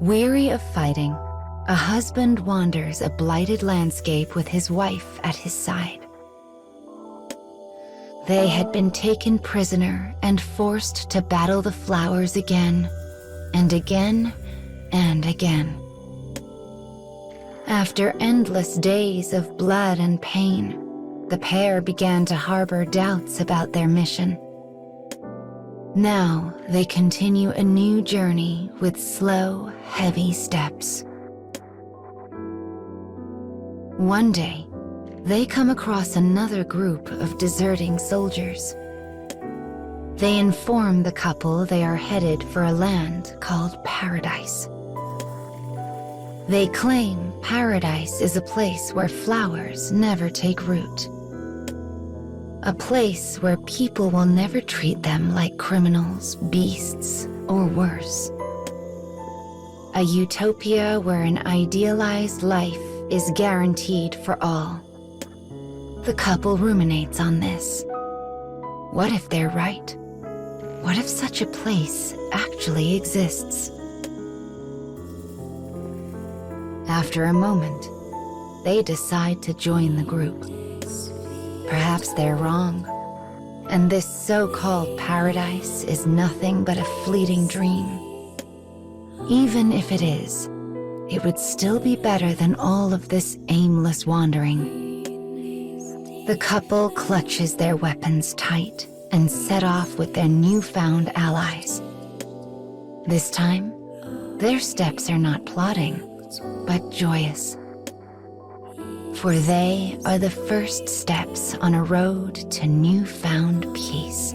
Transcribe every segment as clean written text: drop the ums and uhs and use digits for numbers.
Weary of fighting, a husband wanders a blighted landscape with his wife at his side. They had been taken prisoner and forced to battle the flowers again, and again, and again. After endless days of blood and pain, the pair began to harbor doubts about their mission. Now they continue a new journey with slow, heavy steps. One day, they come across another group of deserting soldiers. They inform the couple they are headed for a land called Paradise. They claim Paradise is a place where flowers never take root. A place where people will never treat them like criminals, beasts, or worse. A utopia where an idealized life is guaranteed for all. The couple ruminates on this. What if they're right? What if such a place actually exists? After a moment, they decide to join the group. Perhaps they're wrong, and this so-called paradise is nothing but a fleeting dream. Even if it is, it would still be better than all of this aimless wandering. The couple clutches their weapons tight and set off with their newfound allies. This time, their steps are not plodding, but joyous. For they are the first steps on a road to newfound peace.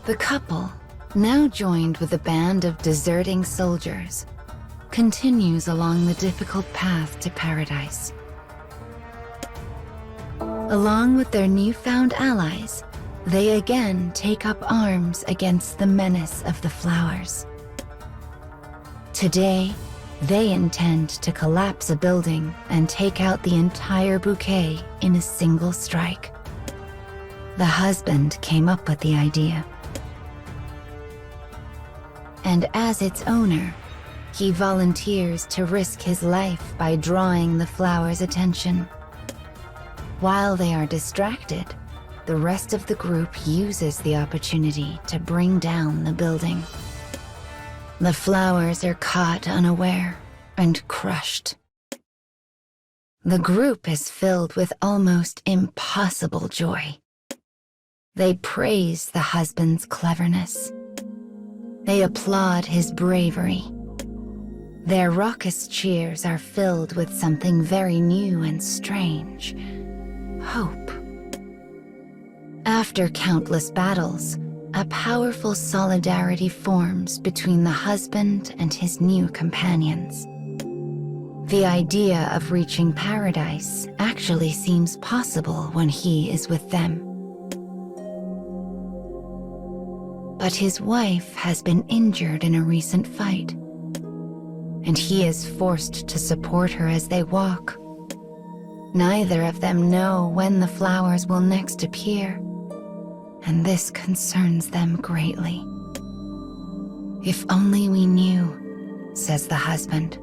The couple, now joined with a band of deserting soldiers, continues along the difficult path to Paradise. Along with their newfound allies, they again take up arms against the menace of the flowers. Today, they intend to collapse a building and take out the entire bouquet in a single strike. The husband came up with the idea. And as its owner, he volunteers to risk his life by drawing the flowers' attention. While they are distracted, the rest of the group uses the opportunity to bring down the building. The flowers are caught unaware and crushed. The group is filled with almost impossible joy. They praise the husband's cleverness. They applaud his bravery. Their raucous cheers are filled with something very new and strange. Hope. After countless battles, a powerful solidarity forms between the husband and his new companions. The idea of reaching paradise actually seems possible when he is with them. But his wife has been injured in a recent fight, and he is forced to support her as they walk. Neither of them know when the flowers will next appear, and this concerns them greatly. If only we knew, says the husband.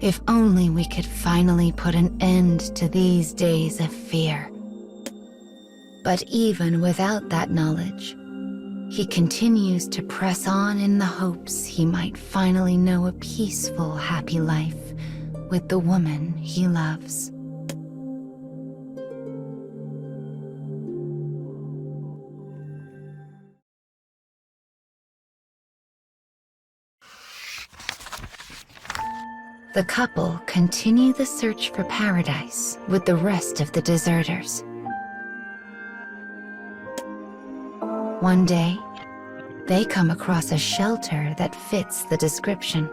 If only we could finally put an end to these days of fear. But even without that knowledge, he continues to press on in the hopes he might finally know a peaceful, happy life with the woman he loves. The couple continue the search for paradise with the rest of the deserters. One day, they come across a shelter that fits the description.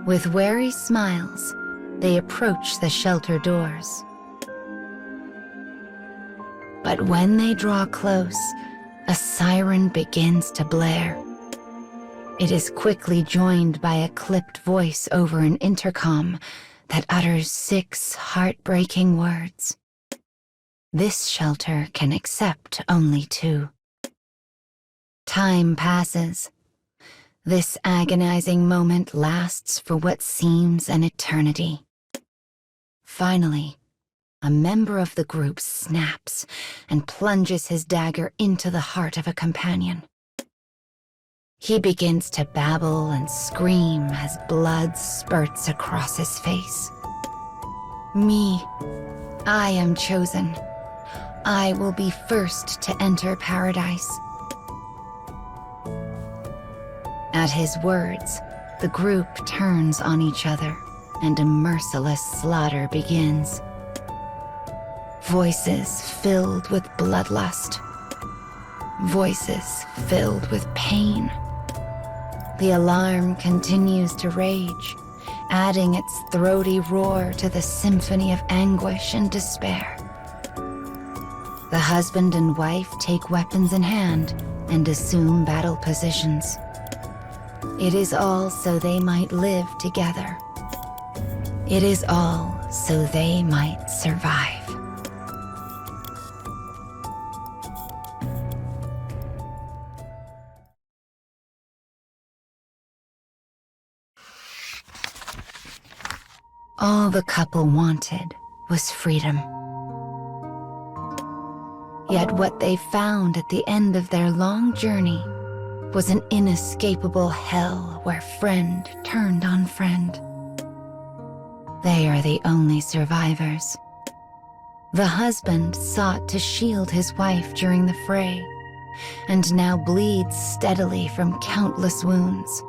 With wary smiles, they approach the shelter doors. But when they draw close, a siren begins to blare. It is quickly joined by a clipped voice over an intercom that utters 6 heartbreaking words. This shelter can accept only 2. Time passes. This agonizing moment lasts for what seems an eternity. Finally, a member of the group snaps and plunges his dagger into the heart of a companion. He begins to babble and scream as blood spurts across his face. Me, I am chosen. I will be first to enter paradise. At his words, the group turns on each other and a merciless slaughter begins. Voices filled with bloodlust. Voices filled with pain. The alarm continues to rage, adding its throaty roar to the symphony of anguish and despair. The husband and wife take weapons in hand and assume battle positions. It is all so they might live together. It is all so they might survive. All the couple wanted was freedom. Yet what they found at the end of their long journey was an inescapable hell where friend turned on friend. They are the only survivors. The husband sought to shield his wife during the fray, and now bleeds steadily from countless wounds.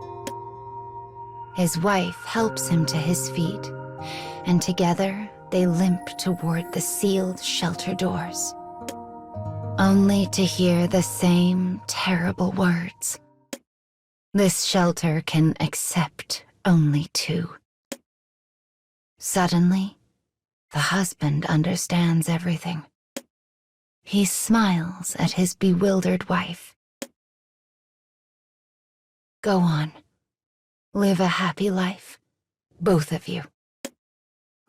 His wife helps him to his feet, and together they limp toward the sealed shelter doors, only to hear the same terrible words. This shelter can accept only 2. Suddenly, the husband understands everything. He smiles at his bewildered wife. Go on. Live a happy life, both of you.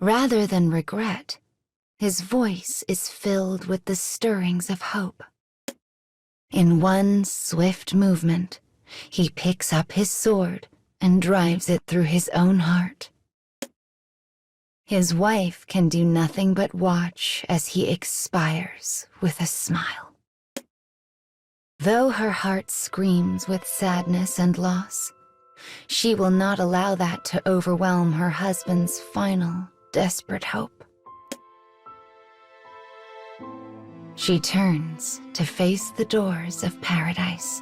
Rather than regret, his voice is filled with the stirrings of hope. In one swift movement, he picks up his sword and drives it through his own heart. His wife can do nothing but watch as he expires with a smile. Though her heart screams with sadness and loss, she will not allow that to overwhelm her husband's final, desperate hope. She turns to face the doors of paradise.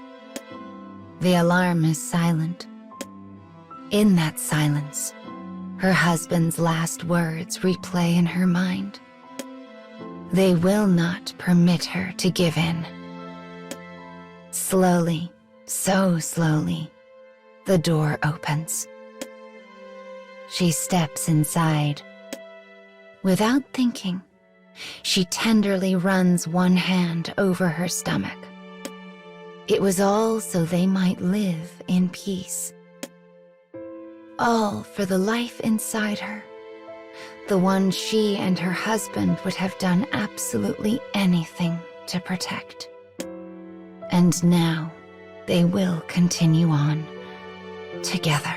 The alarm is silent. In that silence, her husband's last words replay in her mind. They will not permit her to give in. Slowly, so slowly, the door opens. She steps inside. Without thinking, she tenderly runs one hand over her stomach. It was all so they might live in peace. All for the life inside her, the one she and her husband would have done absolutely anything to protect. And now they will continue on together.